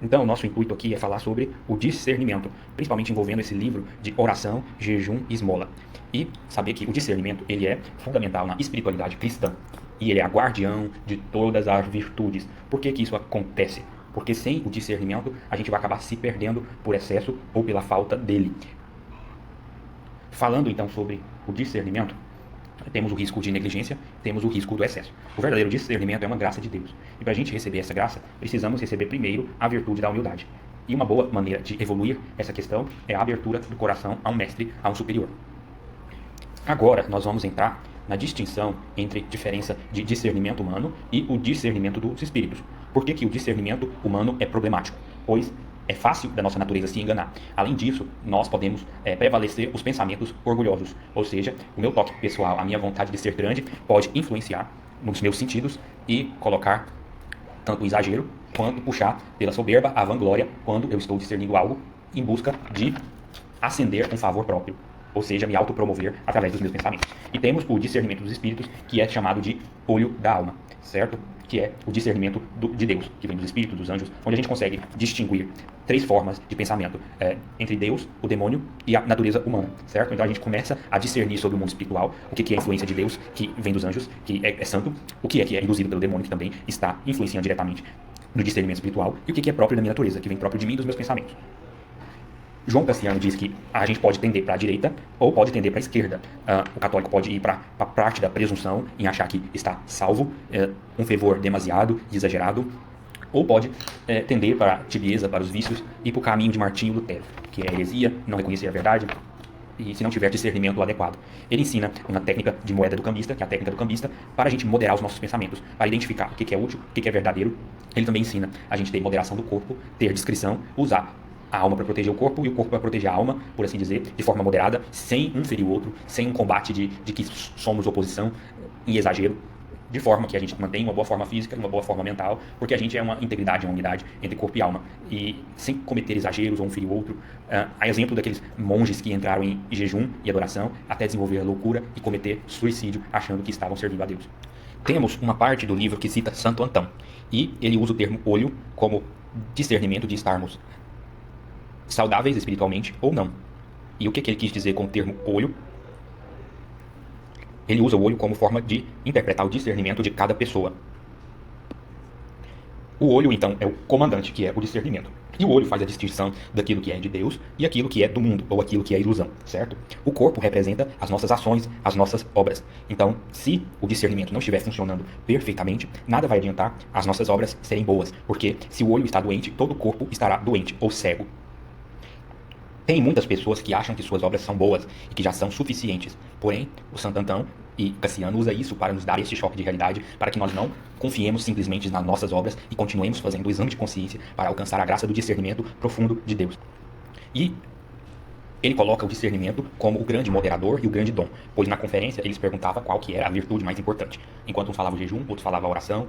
Então, o nosso intuito aqui é falar sobre o discernimento, principalmente envolvendo esse livro de oração, jejum e esmola. E saber que o discernimento ele é fundamental na espiritualidade cristã. E ele é a guardião de todas as virtudes. Por que isso acontece? Porque sem o discernimento a gente vai acabar se perdendo por excesso ou pela falta dele. Falando então sobre o discernimento, temos o risco de negligência, temos o risco do excesso. O verdadeiro discernimento é uma graça de Deus. E para a gente receber essa graça, precisamos receber primeiro a virtude da humildade. E uma boa maneira de evoluir essa questão é a abertura do coração a um mestre, a um superior. Agora nós vamos entrar na distinção entre diferença de discernimento humano e o discernimento dos espíritos. Por que o discernimento humano é problemático? Pois é fácil da nossa natureza se enganar. Além disso, nós podemos prevalecer os pensamentos orgulhosos. Ou seja, o meu toque pessoal, a minha vontade de ser grande, pode influenciar nos meus sentidos e colocar tanto o exagero quanto puxar pela soberba a vanglória quando eu estou discernindo algo em busca de ascender um favor próprio. Ou seja, me autopromover através dos meus pensamentos. E temos o discernimento dos espíritos, que é chamado de olho da alma, certo? Que é o discernimento de Deus, que vem dos espíritos, dos anjos, onde a gente consegue distinguir três formas de pensamento entre Deus, o demônio e a natureza humana, certo? Então a gente começa a discernir sobre o mundo espiritual, o que é a influência de Deus, que vem dos anjos, que é santo, o que é induzido pelo demônio, que também está influenciando diretamente no discernimento espiritual, e o que é próprio da minha natureza, que vem próprio de mim e dos meus pensamentos. João Cassiano diz que a gente pode tender para a direita ou pode tender para a esquerda. O católico pode ir para a parte da presunção em achar que está salvo, um fervor demasiado e exagerado, ou pode tender para a tibieza, para os vícios e para o caminho de Martinho Lutero, que é a heresia, não reconhecer a verdade e se não tiver discernimento adequado. Ele ensina uma técnica de moeda do cambista, que é a técnica do cambista, para a gente moderar os nossos pensamentos, para identificar o que é útil, o que é verdadeiro. Ele também ensina a gente ter moderação do corpo, ter discrição, usar a alma para proteger o corpo e o corpo para proteger a alma, por assim dizer, de forma moderada, sem um ferir o outro, sem um combate de que somos oposição em exagero, de forma que a gente mantenha uma boa forma física e uma boa forma mental, porque a gente é uma integridade, uma unidade entre corpo e alma, e sem cometer exageros ou um ferir o outro. A exemplo daqueles monges que entraram em jejum e adoração até desenvolver a loucura e cometer suicídio achando que estavam servindo a Deus. Temos uma parte do livro que cita Santo Antão, e ele usa o termo olho como discernimento de estarmos saudáveis espiritualmente ou não. E o que ele quis dizer com o termo olho? Ele usa o olho como forma de interpretar o discernimento de cada pessoa. O olho, então, é o comandante, que é o discernimento. E o olho faz a distinção daquilo que é de Deus e aquilo que é do mundo, ou aquilo que é ilusão, certo? O corpo representa as nossas ações, as nossas obras. Então, se o discernimento não estiver funcionando perfeitamente, nada vai adiantar as nossas obras serem boas, porque se o olho está doente, todo o corpo estará doente ou cego. Tem muitas pessoas que acham que suas obras são boas e que já são suficientes. Porém, o Santo Antão e Cassiano usa isso para nos dar este choque de realidade, para que nós não confiemos simplesmente nas nossas obras e continuemos fazendo o exame de consciência para alcançar a graça do discernimento profundo de Deus. E ele coloca o discernimento como o grande moderador e o grande dom, pois na conferência eles perguntavam qual que era a virtude mais importante. Enquanto uns falavam o jejum, outros falavam a oração,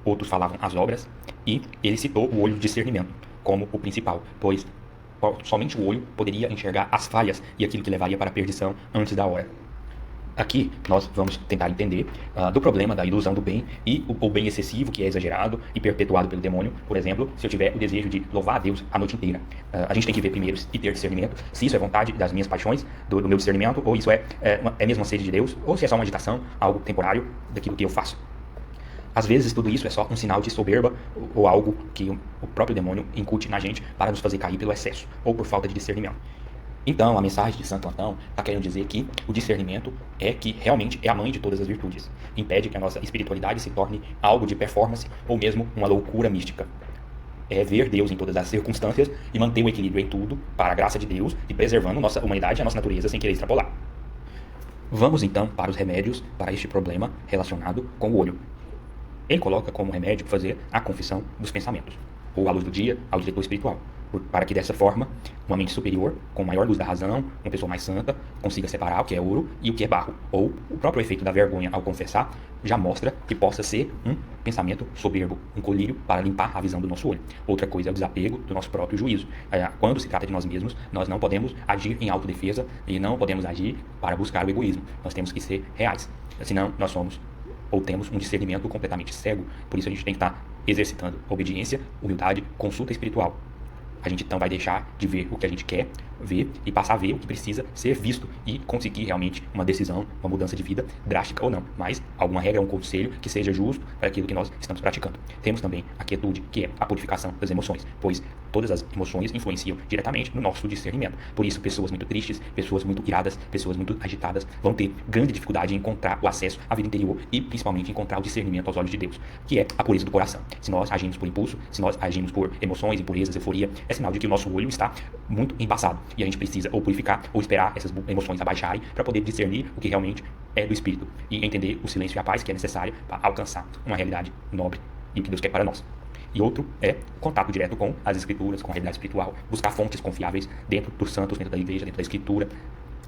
outros falavam as obras, e ele citou o olho de discernimento como o principal, pois somente o olho poderia enxergar as falhas e aquilo que levaria para a perdição antes da hora. Aqui nós vamos tentar entender do problema da ilusão do bem e o bem excessivo, que é exagerado e perpetuado pelo demônio. Por exemplo, se eu tiver o desejo de louvar a Deus a noite inteira, a gente tem que ver primeiro e ter discernimento se isso é vontade das minhas paixões, do meu discernimento, ou isso é mesmo uma sede de Deus, ou se é só uma agitação, algo temporário daquilo que eu faço. Às vezes tudo isso é só um sinal de soberba ou algo que o próprio demônio incute na gente para nos fazer cair pelo excesso ou por falta de discernimento. Então, a mensagem de Santo Antão está querendo dizer que o discernimento é que realmente é a mãe de todas as virtudes. Impede que a nossa espiritualidade se torne algo de performance ou mesmo uma loucura mística. É ver Deus em todas as circunstâncias e manter o equilíbrio em tudo para a graça de Deus e preservando nossa humanidade e a nossa natureza sem querer extrapolar. Vamos então para os remédios para este problema relacionado com o olho. Ele coloca como remédio fazer a confissão dos pensamentos, ou à luz do dia, ao diretor espiritual, para que dessa forma, uma mente superior, com maior luz da razão, uma pessoa mais santa, consiga separar o que é ouro e o que é barro, ou o próprio efeito da vergonha ao confessar já mostra que possa ser um pensamento soberbo, um colírio para limpar a visão do nosso olho. Outra coisa é o desapego do nosso próprio juízo. Quando se trata de nós mesmos, nós não podemos agir em autodefesa e não podemos agir para buscar o egoísmo. Nós temos que ser reais, senão nós somos ou temos um discernimento completamente cego. Por isso a gente tem que estar exercitando obediência, humildade, consulta espiritual. A gente então vai deixar de ver o que a gente quer ver e passar a ver o que precisa ser visto e conseguir realmente uma decisão, uma mudança de vida drástica ou não, mas alguma regra, um conselho que seja justo para aquilo que nós estamos praticando. Temos também a quietude, que é a purificação das emoções, pois todas as emoções influenciam diretamente no nosso discernimento. Por isso, pessoas muito tristes, pessoas muito iradas, pessoas muito agitadas vão ter grande dificuldade em encontrar o acesso à vida interior e principalmente encontrar o discernimento aos olhos de Deus, que é a pureza do coração. Se nós agimos por impulso, se nós agimos por emoções, impurezas, euforia, é sinal de que o nosso olho está muito embaçado e a gente precisa ou purificar ou esperar essas emoções abaixarem para poder discernir o que realmente é do Espírito e entender o silêncio e a paz que é necessário para alcançar uma realidade nobre e o que Deus quer para nós. E outro é o contato direto com as Escrituras, com a realidade espiritual, buscar fontes confiáveis dentro dos santos, dentro da igreja, dentro da Escritura,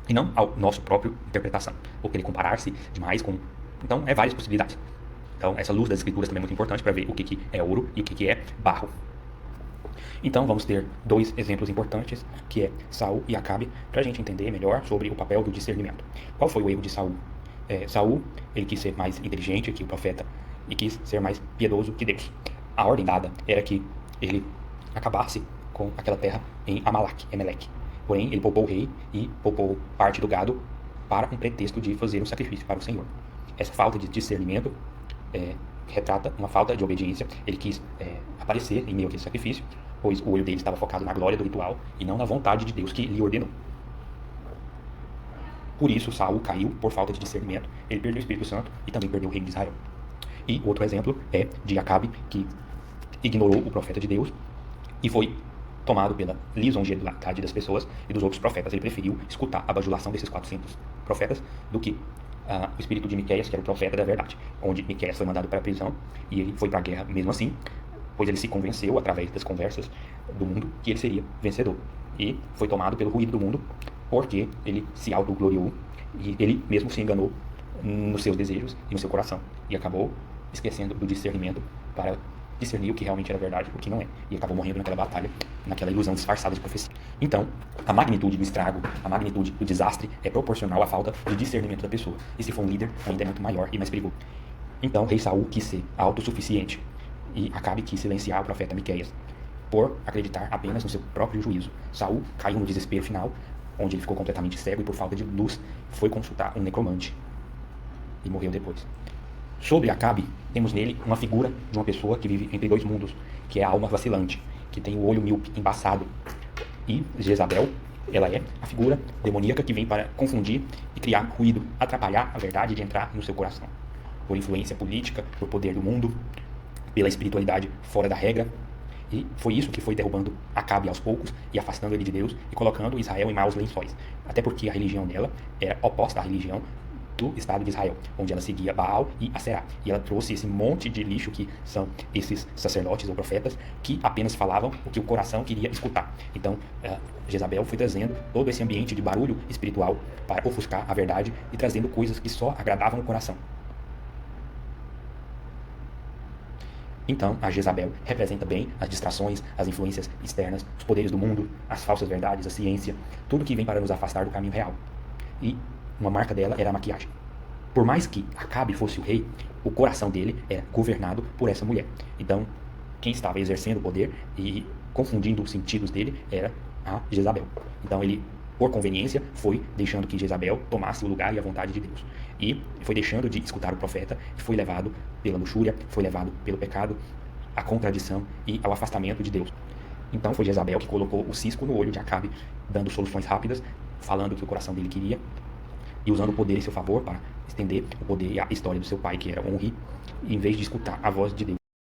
e não ao nosso próprio interpretação, ou querer comparar-se demais com... Então, várias possibilidades. Então, essa luz das Escrituras também é muito importante para ver o que é ouro e o que é barro. Então, vamos ter dois exemplos importantes, que é Saul e Acabe, para a gente entender melhor sobre o papel do discernimento. Qual foi o erro de Saul? Saul, ele quis ser mais inteligente que o profeta e quis ser mais piedoso que Deus. A ordem dada era que ele acabasse com aquela terra em Emelec. Porém, ele poupou o rei e poupou parte do gado para um pretexto de fazer um sacrifício para o Senhor. Essa falta de discernimento retrata uma falta de obediência. Ele quis aparecer em meio àquele sacrifício, pois o olho dele estava focado na glória do ritual e não na vontade de Deus que lhe ordenou. Por isso, Saul caiu por falta de discernimento, ele perdeu o Espírito Santo e também perdeu o reino de Israel. E outro exemplo é de Acabe, que ignorou o profeta de Deus e foi tomado pela lisonjeidade das pessoas e dos outros profetas. Ele preferiu escutar a bajulação desses 400 profetas do que o espírito de Miqueias, que era o profeta da verdade, onde Miqueias foi mandado para a prisão e ele foi para a guerra mesmo assim, pois ele se convenceu, através das conversas do mundo, que ele seria vencedor. E foi tomado pelo ruído do mundo, porque ele se autogloriou e ele mesmo se enganou nos seus desejos e no seu coração. E acabou esquecendo do discernimento para discernir o que realmente era verdade e o que não é. E acabou morrendo naquela batalha, naquela ilusão disfarçada de profecia. Então, a magnitude do estrago, a magnitude do desastre é proporcional à falta de discernimento da pessoa. E se for um líder, ainda é muito maior e mais perigoso. Então, rei Saul quis ser autossuficiente e Acabe quis silenciar o profeta Miqueias por acreditar apenas no seu próprio juízo. Saul caiu no desespero final, onde ele ficou completamente cego e por falta de luz foi consultar um necromante e morreu depois. Sobre Acabe, temos nele uma figura de uma pessoa que vive entre dois mundos, que é a alma vacilante, que tem o olho míope, embaçado. E Jezabel, ela é a figura demoníaca que vem para confundir e criar ruído, atrapalhar a verdade de entrar no seu coração. Por influência política, por poder do mundo, pela espiritualidade fora da regra. E foi isso que foi derrubando Acabe aos poucos e afastando ele de Deus e colocando Israel em maus lençóis. Até porque a religião dela era oposta à religião do Estado de Israel, onde ela seguia Baal e Aserá. E ela trouxe esse monte de lixo que são esses sacerdotes ou profetas que apenas falavam o que o coração queria escutar. Então, Jezabel foi trazendo todo esse ambiente de barulho espiritual para ofuscar a verdade e trazendo coisas que só agradavam o coração. Então, a Jezabel representa bem as distrações, as influências externas, os poderes do mundo, as falsas verdades, a ciência, tudo que vem para nos afastar do caminho real. E uma marca dela era a maquiagem. Por mais que Acabe fosse o rei, o coração dele era governado por essa mulher. Então, quem estava exercendo o poder e confundindo os sentidos dele era a Jezabel. Então, ele, por conveniência, foi deixando que Jezabel tomasse o lugar e a vontade de Deus. E foi deixando de escutar o profeta e foi levado pela luxúria, foi levado pelo pecado, à contradição e ao afastamento de Deus. Então, foi Jezabel que colocou o cisco no olho de Acabe, dando soluções rápidas, falando o que o coração dele queria, e usando o poder em seu favor para estender o poder e a história do seu pai, que era Onri, em vez de escutar a voz de Deus.